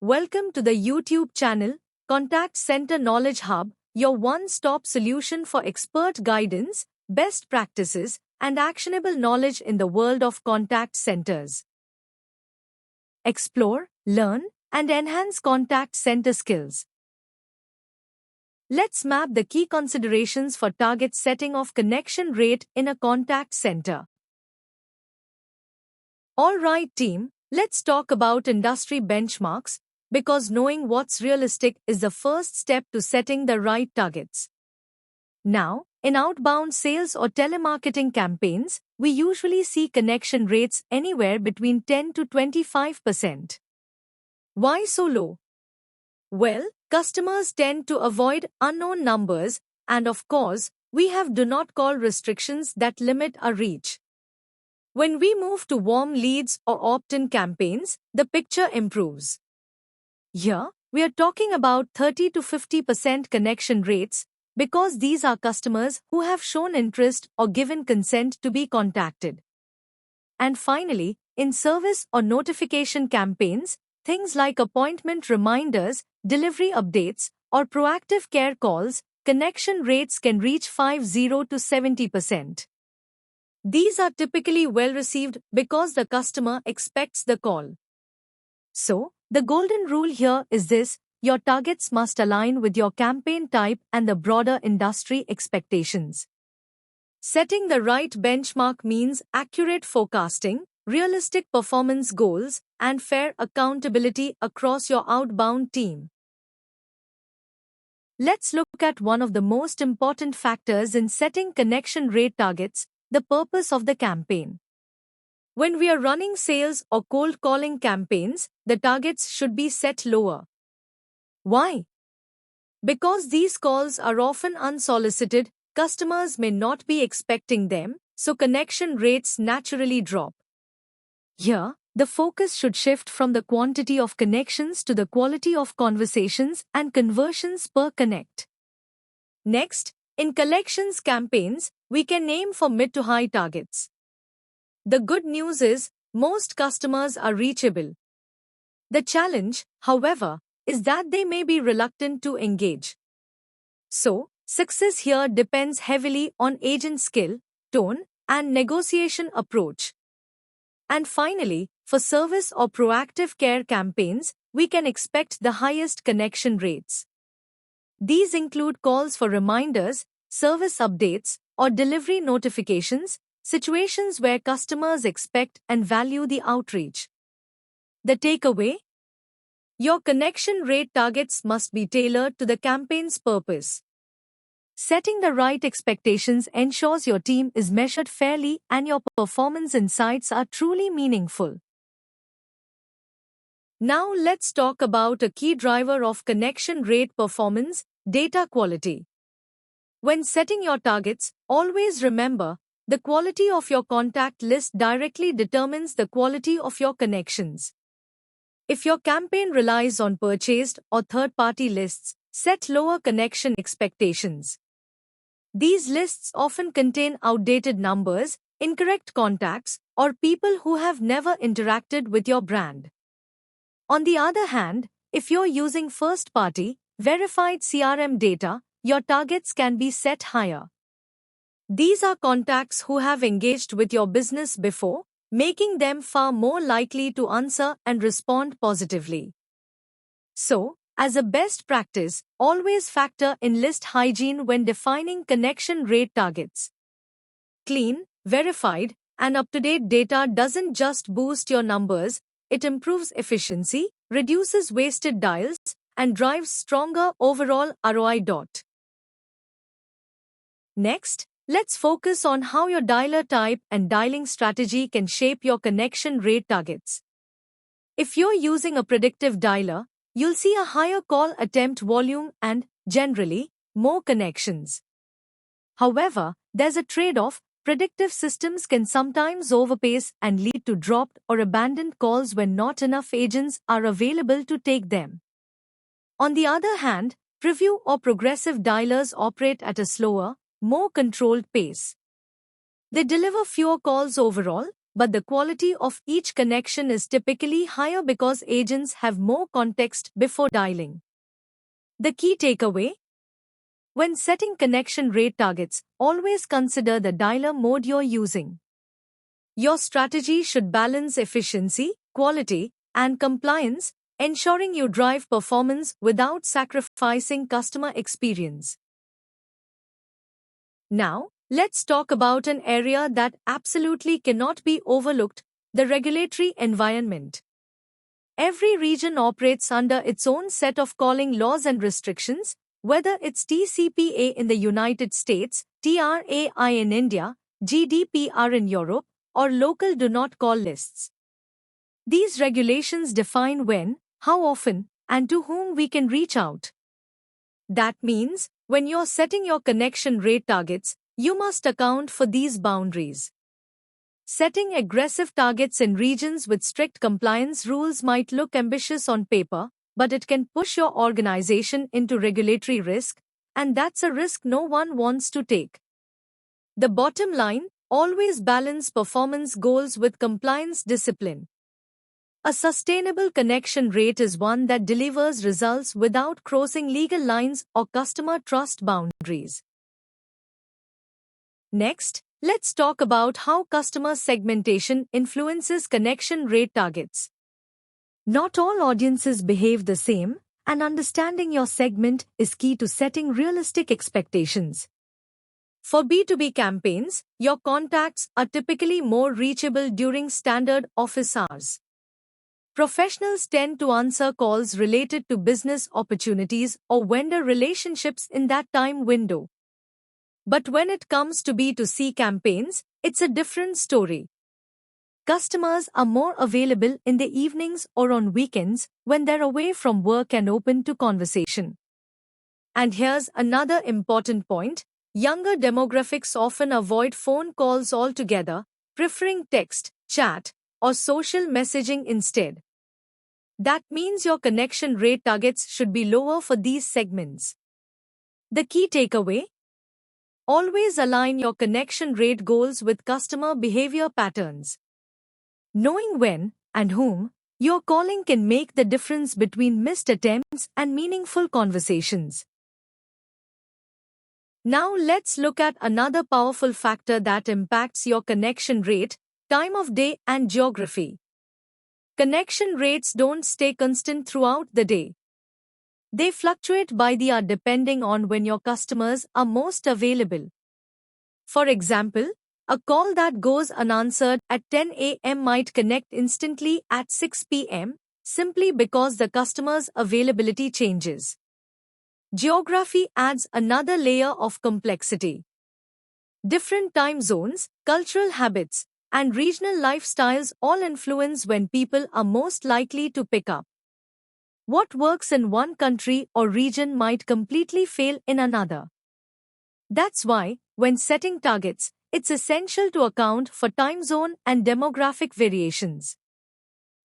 Welcome to the YouTube channel, Contact Center Knowledge Hub, your one-stop solution for expert guidance, best practices, and actionable knowledge in the world of contact centers. Explore, learn, and enhance contact center skills. Let's map the key considerations for target setting of connection rate in a contact center. Alright team, let's talk about industry benchmarks, because knowing what's realistic is the first step to setting the right targets. Now, in outbound sales or telemarketing campaigns, we usually see connection rates anywhere between 10 to 25%. Why so low? Well, customers tend to avoid unknown numbers, and of course, we have do not call restrictions that limit our reach. When we move to warm leads or opt-in campaigns, the picture improves. Here, we are talking about 30 to 50% connection rates because these are customers who have shown interest or given consent to be contacted. And finally, in service or notification campaigns, things like appointment reminders, delivery updates, or proactive care calls, connection rates can reach 50 to 70%. These are typically well received because the customer expects the call. So, the golden rule here is this: your targets must align with your campaign type and the broader industry expectations. Setting the right benchmark means accurate forecasting, realistic performance goals, and fair accountability across your outbound team. Let's look at one of the most important factors in setting connection rate targets: the purpose of the campaign. When we are running sales or cold calling campaigns, the targets should be set lower. Why? Because these calls are often unsolicited, customers may not be expecting them, so connection rates naturally drop. Here, the focus should shift from the quantity of connections to the quality of conversations and conversions per connect. Next, in collections campaigns, we can aim for mid to high targets. The good news is, most customers are reachable. The challenge, however, is that they may be reluctant to engage. So, success here depends heavily on agent skill, tone, and negotiation approach. And finally, for service or proactive care campaigns, we can expect the highest connection rates. These include calls for reminders, service updates, or delivery notifications, situations where customers expect and value the outreach. The takeaway? Your connection rate targets must be tailored to the campaign's purpose. Setting the right expectations ensures your team is measured fairly and your performance insights are truly meaningful. Now let's talk about a key driver of connection rate performance: data quality. When setting your targets, always remember, the quality of your contact list directly determines the quality of your connections. If your campaign relies on purchased or third-party lists, set lower connection expectations. These lists often contain outdated numbers, incorrect contacts, or people who have never interacted with your brand. On the other hand, if you're using first-party, verified CRM data, your targets can be set higher. These are contacts who have engaged with your business before, making them far more likely to answer and respond positively. So, as a best practice, always factor in list hygiene when defining connection rate targets. Clean, verified, and up-to-date data doesn't just boost your numbers, it improves efficiency, reduces wasted dials, and drives stronger overall ROI. Next, let's focus on how your dialer type and dialing strategy can shape your connection rate targets. If you're using a predictive dialer, you'll see a higher call attempt volume and, generally, more connections. However, there's a trade-off: predictive systems can sometimes overpace and lead to dropped or abandoned calls when not enough agents are available to take them. On the other hand, preview or progressive dialers operate at a slower, more controlled pace. They deliver fewer calls overall, but the quality of each connection is typically higher because agents have more context before dialing. The key takeaway: when setting connection rate targets, always consider the dialer mode you're using. Your strategy should balance efficiency, quality, and compliance, ensuring you drive performance without sacrificing customer experience. Now, let's talk about an area that absolutely cannot be overlooked: the regulatory environment. Every region operates under its own set of calling laws and restrictions, whether it's TCPA in the United States, TRAI in India, GDPR in Europe, or local do not call lists. These regulations define when, how often, and to whom we can reach out. That means, when you're setting your connection rate targets, you must account for these boundaries. Setting aggressive targets in regions with strict compliance rules might look ambitious on paper, but it can push your organization into regulatory risk, and that's a risk no one wants to take. The bottom line: always balance performance goals with compliance discipline. A sustainable connection rate is one that delivers results without crossing legal lines or customer trust boundaries. Next, let's talk about how customer segmentation influences connection rate targets. Not all audiences behave the same, and understanding your segment is key to setting realistic expectations. For B2B campaigns, your contacts are typically more reachable during standard office hours. Professionals tend to answer calls related to business opportunities or vendor relationships in that time window. But when it comes to B2C campaigns, it's a different story. Customers are more available in the evenings or on weekends when they're away from work and open to conversation. And here's another important point: younger demographics often avoid phone calls altogether, preferring text, chat, or social messaging instead. That means your connection rate targets should be lower for these segments. The key takeaway: always align your connection rate goals with customer behavior patterns. Knowing when and whom you're calling can make the difference between missed attempts and meaningful conversations. Now let's look at another powerful factor that impacts your connection rate: time of day and geography. Connection rates don't stay constant throughout the day. They fluctuate by the hour depending on when your customers are most available. For example, a call that goes unanswered at 10 a.m. might connect instantly at 6 p.m., simply because the customer's availability changes. Geography adds another layer of complexity. Different time zones, cultural habits, and regional lifestyles all influence when people are most likely to pick up. What works in one country or region might completely fail in another. That's why, when setting targets, it's essential to account for time zone and demographic variations.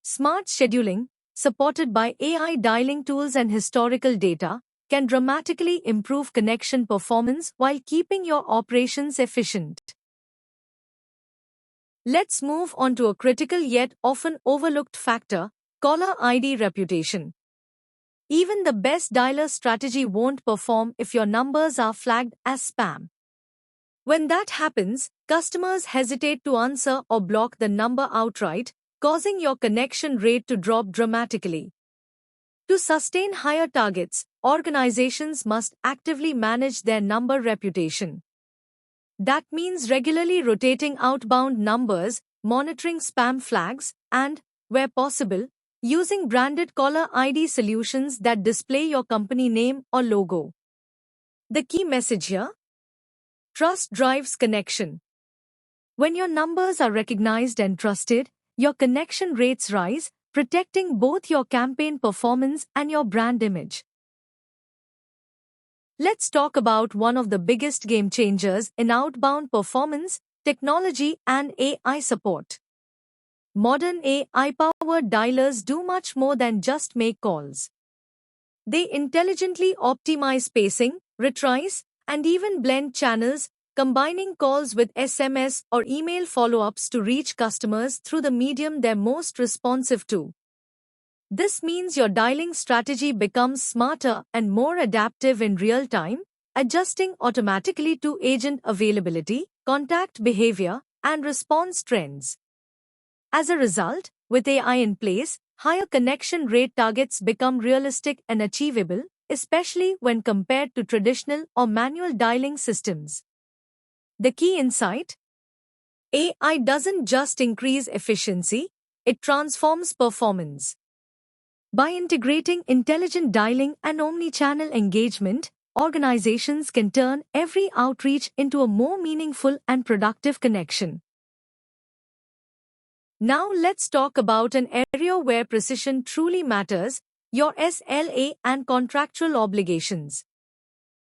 Smart scheduling, supported by AI dialing tools and historical data, can dramatically improve connection performance while keeping your operations efficient. Let's move on to a critical yet often overlooked factor: caller ID reputation. Even the best dialer strategy won't perform if your numbers are flagged as spam. When that happens, customers hesitate to answer or block the number outright, causing your connection rate to drop dramatically. To sustain higher targets, organizations must actively manage their number reputation. That means regularly rotating outbound numbers, monitoring spam flags, and, where possible, using branded caller ID solutions that display your company name or logo. The key message here: trust drives connection. When your numbers are recognized and trusted, your connection rates rise, protecting both your campaign performance and your brand image. Let's talk about one of the biggest game changers in outbound performance: technology and AI support. Modern AI-powered dialers do much more than just make calls. They intelligently optimize pacing, retries, and even blend channels, combining calls with SMS or email follow-ups to reach customers through the medium they're most responsive to. This means your dialing strategy becomes smarter and more adaptive in real time, adjusting automatically to agent availability, contact behavior, and response trends. As a result, with AI in place, higher connection rate targets become realistic and achievable, especially when compared to traditional or manual dialing systems. The key insight? AI doesn't just increase efficiency, it transforms performance. By integrating intelligent dialing and omni-channel engagement, organizations can turn every outreach into a more meaningful and productive connection. Now let's talk about an area where precision truly matters, your SLA and contractual obligations.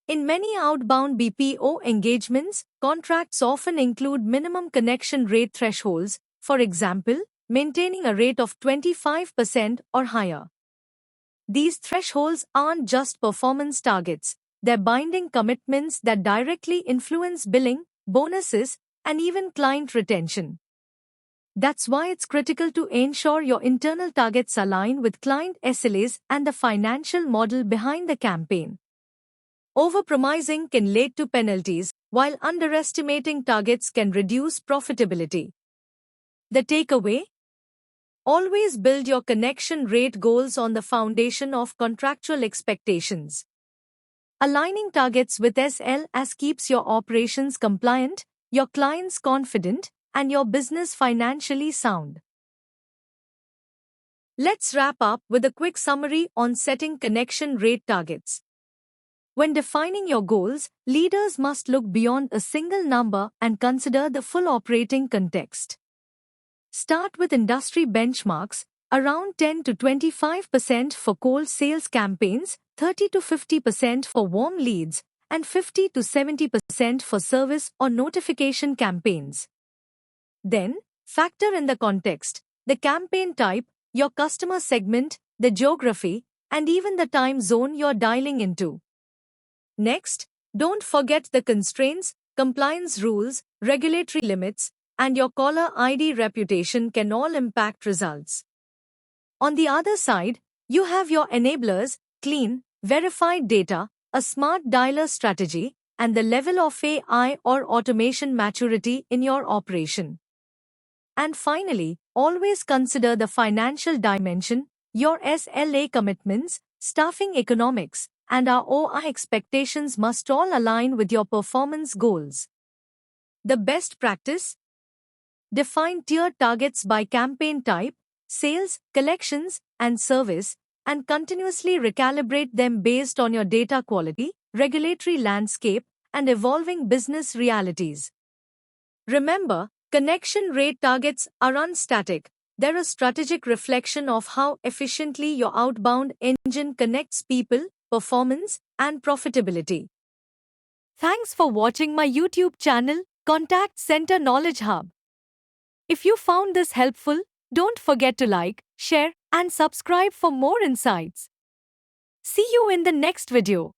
In many outbound BPO engagements, contracts often include minimum connection rate thresholds, for example, maintaining a rate of 25% or higher. These thresholds aren't just performance targets, they're binding commitments that directly influence billing, bonuses, and even client retention. That's why it's critical to ensure your internal targets align with client SLAs and the financial model behind the campaign. Overpromising can lead to penalties, while underestimating targets can reduce profitability. The takeaway? Always build your connection rate goals on the foundation of contractual expectations. Aligning targets with SLAs keeps your operations compliant, your clients confident, and your business financially sound. Let's wrap up with a quick summary on setting connection rate targets. When defining your goals, leaders must look beyond a single number and consider the full operating context. Start with industry benchmarks, around 10 to 25% for cold sales campaigns, 30 to 50% for warm leads, and 50 to 70% for service or notification campaigns. Then, factor in the context, the campaign type, your customer segment, the geography, and even the time zone you're dialing into. Next, don't forget the constraints, compliance rules, regulatory limits, and your caller ID reputation can all impact results. On the other side, you have your enablers, clean, verified data, a smart dialer strategy, and the level of AI or automation maturity in your operation. And finally, always consider the financial dimension, your SLA commitments, staffing economics, and ROI expectations must all align with your performance goals. The best practice? Define tiered targets by campaign type, sales, collections, and service, and continuously recalibrate them based on your data quality, regulatory landscape, and evolving business realities. Remember, connection rate targets are unstatic. They're a strategic reflection of how efficiently your outbound engine connects people, performance, and profitability. Thanks for watching my YouTube channel, Contact Center Knowledge Hub. If you found this helpful, don't forget to like, share, and subscribe for more insights. See you in the next video.